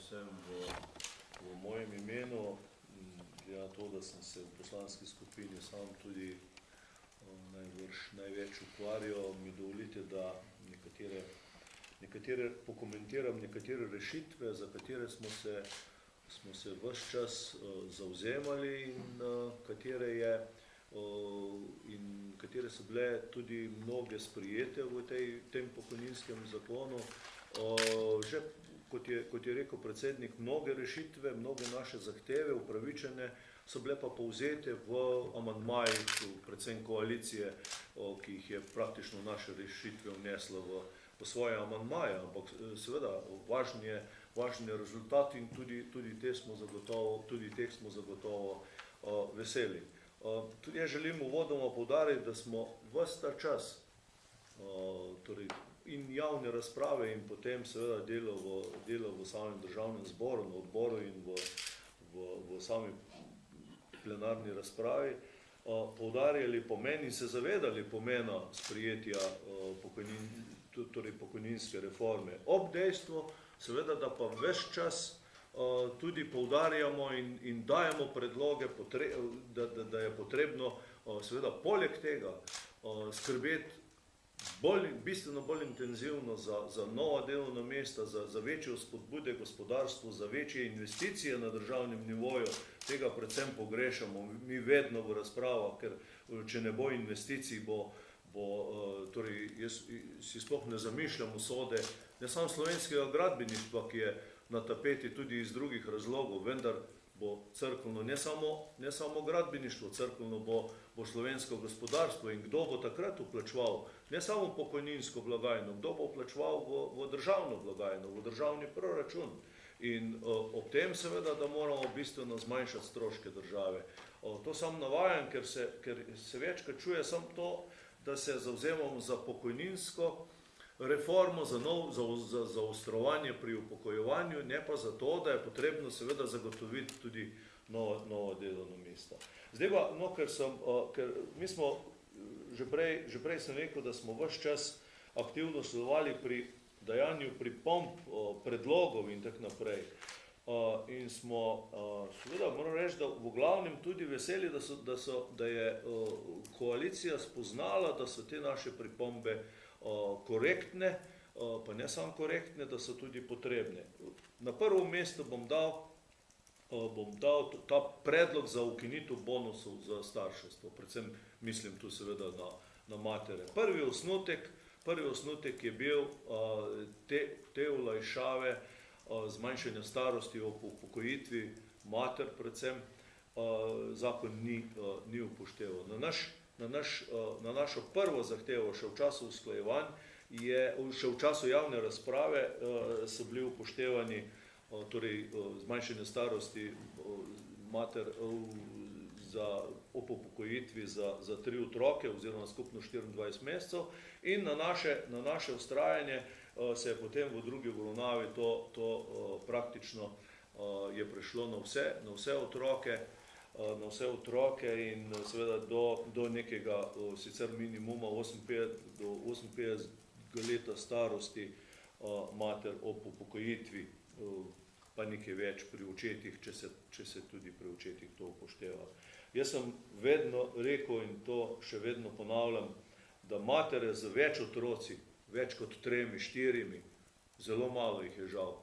predvsem v mojem imenu, glede na to, da sem se v poslanski skupini sam tudi največ ukvarjal, mi dovolite, da pokomentiram nekatere rešitve, za katere smo se ves čas zavzemali in katere so bile tudi mnoge sprijete v tem pokojninskem zakonu. Že, kot je rekel predsednik, mnoge rešitve, mnoge naše zahteve upravičene so bile pa povzete v amandmajih, predvsem koalicije, ki jih je praktično naše rešitve vneslo v svoje amandmaje, ampak seveda važen je rezultat in tudi teh smo zagotovo veseli. Tudi jaz želim uvodoma poudariti, da smo ves ta čas, torej in javne razprave in potem seveda delo v samem državnem zboru, na odboru in v sami plenarni razpravi, poudarjali pomen in se zavedali pomena sprejetja pokojninske reforme. Ob dejstvu, seveda, da pa ves čas tudi poudarjamo in dajemo predloge, da je potrebno seveda poleg tega skrbeti bistveno bolj intenzivno za nova delovna mesta, za večje spodbude gospodarstvu, za večje investicije na državnem nivoju. Tega predvsem pogrešamo mi vedno v razpravah, ker če ne bo investicij, torej jaz si sploh ne zamišljam usode, ne samo slovenskega gradbeništva, ki je na tapeti tudi iz drugih razlogov, vendar bo crkveno, ne samo gradbeništvo, crkveno bo slovensko gospodarstvo in kdo bo takrat vplačeval, ne samo pokojninsko blagajno, kdo bo vplačeval v državno blagajno, v državni proračun. In ob tem seveda, da moramo bistveno zmanjšati stroške države. To sam navajam, ker se večkrat čuje samo to, da se zavzemamo za pokojninsko reformo, za zaostrovanje pri upokojevanju, ne pa za to, da je potrebno seveda zagotoviti tudi novo delovno mesto. Zdaj pa, ker mi smo, že prej sem rekel, da smo ves čas aktivno sodelovali pri dajanju pripomb, predlogov in tako naprej. In smo, seveda, moram reči, da v glavnem tudi veseli, da je koalicija spoznala, da so te naše pripombe korektne, pa ne samo korektne, da so tudi potrebne. Na prvo mesto bom dal ta predlog za ukinitev bonusov za starševstvo, predvsem mislim tu seveda na matere. Prvi osnutek je bil te olajšave zmanjšanja starosti ob upokojitvi mater predvsem, zakon ni upošteval. Na našo prvo zahtevo, še v času usklajevanj, še v času javne razprave so bili upoštevani zmanjšanje starosti mater ob upokojitvi za 3 otroke oziroma skupno 24 mesecev in na naše vztrajanje se je potem v drugi obravnavi to praktično je prišlo na vse otroke in seveda do nekega sicer minimuma 58 leta starosti mater ob upokojitvi, pa nekaj več pri očetih, če se tudi pri očetih to upošteva. Jaz sem vedno rekel in to še vedno ponavljam, da matere z več otroci, več kot 3, 4, zelo malo jih je žal,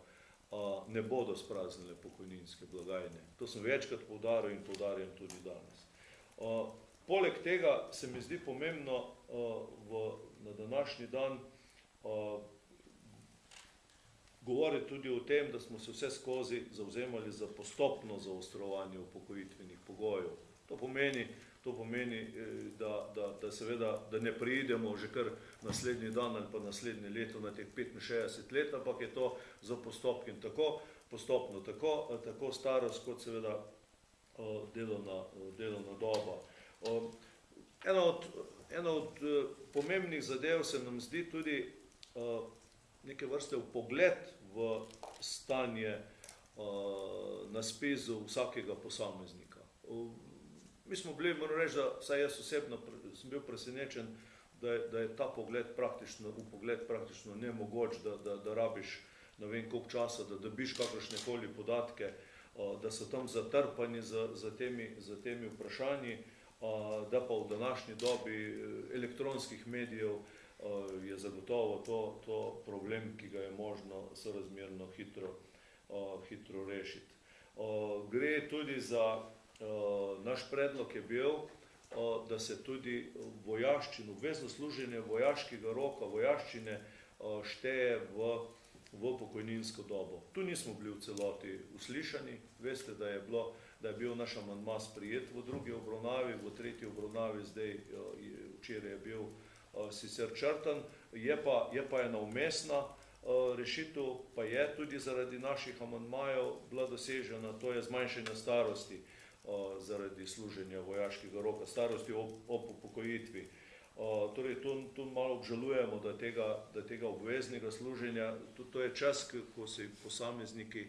ne bodo spraznile pokojninske blagajne. To sem večkrat poudaril in poudarjam tudi danes. Poleg tega se mi zdi pomembno na današnji dan govoriti tudi o tem, da smo se vse skozi zavzemali za postopno zaostrovanje upokojitvenih pogojev. To pomeni, da seveda, da ne priidemo že kar naslednji dan ali pa naslednje leto na teh 65 let, ampak je to za postopki tako postopno, tako starost kot seveda delovna doba. Ena od pomembnih zadev se nam zdi tudi neke vrste vpogled v stanje na spizu vsakega posameznika. Mi smo bili, moram reči, da vsaj jaz osebno sem bil presenečen, da je ta vpogled praktično nemogoč, da rabiš ne vem koliko časa, da dobiš kakršnekoli podatke, da so tam zatrpani za temi vprašanji, da pa v današnji dobi elektronskih medijev je zagotovo to problem, ki ga je možno sorazmerno hitro rešiti. Gre tudi za, naš predlog je bil, da se tudi vojaščino, obvezno služenje vojaškega roka, vojaščine šteje v pokojninsko dobo. Tu nismo bili v celoti uslišani. Veste, da je bil naš amandma sprejet v drugi obravnavi, v tretji obravnavi zdaj včeraj je bil sicer črtan, je pa ena vmesna rešitev, pa je tudi zaradi naših amandmajev bila dosežena, to je zmanjšanje starosti zaradi služenja vojaškega roka, starosti ob upokojitvi. Torej, tu malo obžalujemo, da tega obveznega služenja, to je čas, ko se posamezniki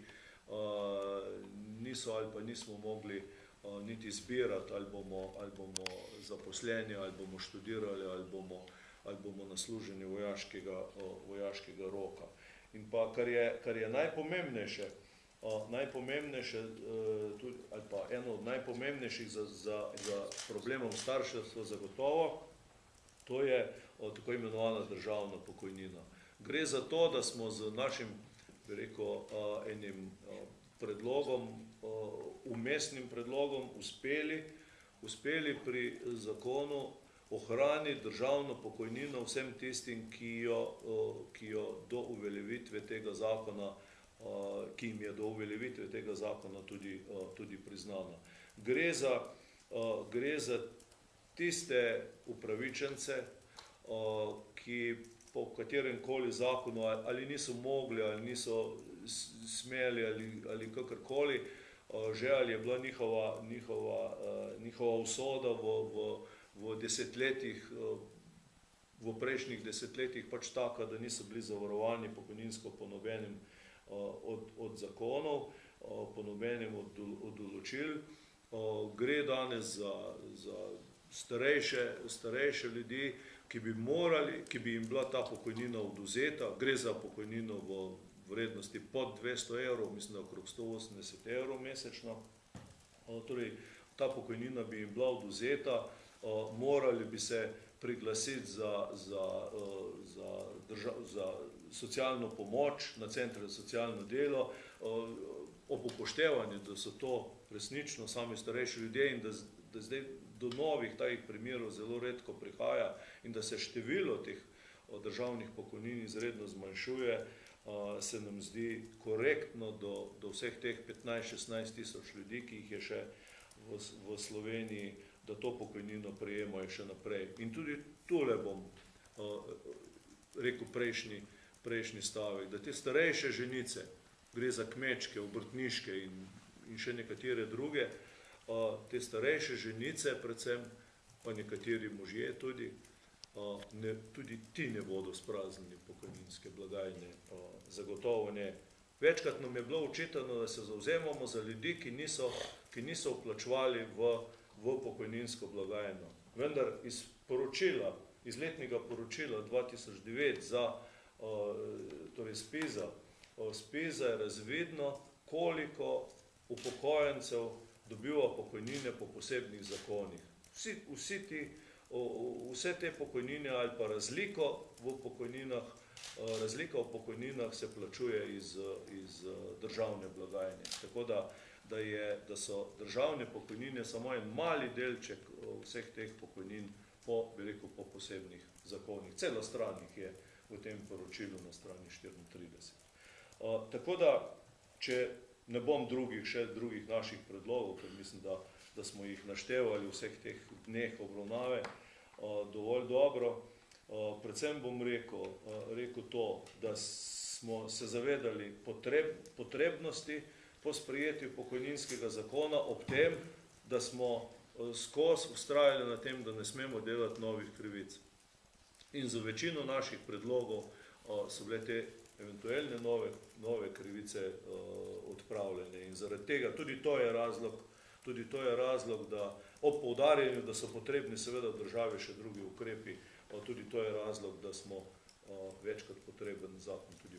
niso ali pa nismo mogli niti zbirati, ali bomo zaposleni, ali bomo študirali, ali bomo na služenju vojaškega roka. In pa, kar je najpomembnejše, ali pa eno od najpomembnejših za problemom starševstva zagotovo, to je tako imenovana državna pokojnina. Gre za to, da smo z našim, bi rekel, enim predlogom, vmesnim predlogom uspeli pri zakonu ohraniti državno pokojnino vsem tistim, ki jo do uveljavitve tega zakona, ki jim je do uveljavitve tega zakona tudi priznana. Gre za tiste upravičence, ki po kateremkoli zakonu ali niso mogli, ali niso smeli, ali kakorkoli, že ali je bila njihova usoda v desetletjih, v prejšnjih desetletjih pač taka, da niso bili zavarovani pokojninsko po nobenem od zakonov, po nobenem od določil. Gre danes za starejše ljudi, ki bi jim bila ta pokojnina odvzeta. Gre za pokojnino v vrednosti pod 200 evrov, mislim, da okrog 180 evrov mesečno. Torej, ta pokojnina bi jim bila odvzeta, morali bi se priglasiti za socialno pomoč na centre za socialno delo, ob upoštevanju, da so to resnično sami starejši ljudje in da zdaj do novih takih primerov zelo redko prihaja in da se število teh državnih pokojnin izredno zmanjšuje, se nam zdi korektno do vseh teh 15-16 tisoč ljudi, ki jih je še v Sloveniji, da to pokojnino prejemajo še naprej. In tudi tule bom rekel prejšnji stavek, da te starejše ženice, gre za kmečke, obrtniške in še nekatere druge, te starejše ženice predvsem, pa nekateri možje tudi ti ne bodo spraznili pokojninske blagajne, zagotovo ne. Večkrat nam je bilo očitano, da se zavzemamo za ljudi, ki niso vplačevali v pokojninsko blagajno. Vendar iz letnega poročila 2009 torej SPIZ-a je razvidno, koliko upokojencev dobiva pokojnine po posebnih zakonih. Vse te pokojnine ali pa razlika v pokojninah se plačuje iz državne blagajne. Tako da so državne pokojnine samo en mali delček vseh teh pokojnin po posebnih zakonih. Cela stran jih je v tem poročilu na strani 34. Tako da, če ne bom še drugih naših predlogov, ker mislim, da smo jih naštevali vseh teh dneh obravnave dovolj dobro. Predvsem bom rekel to, da smo se zavedali potrebnosti po sprejetju pokojninskega zakona, ob tem, da smo skozi vztrajali na tem, da ne smemo delati novih krivic. In za večino naših predlogov so bile te eventualne nove krivice odpravljene. In zaradi tega tudi to je razlog, da ob poudarjanju, da so potrebni seveda v državi še drugi ukrepi, tudi to je razlog, da smo več kot potreben zakon tudi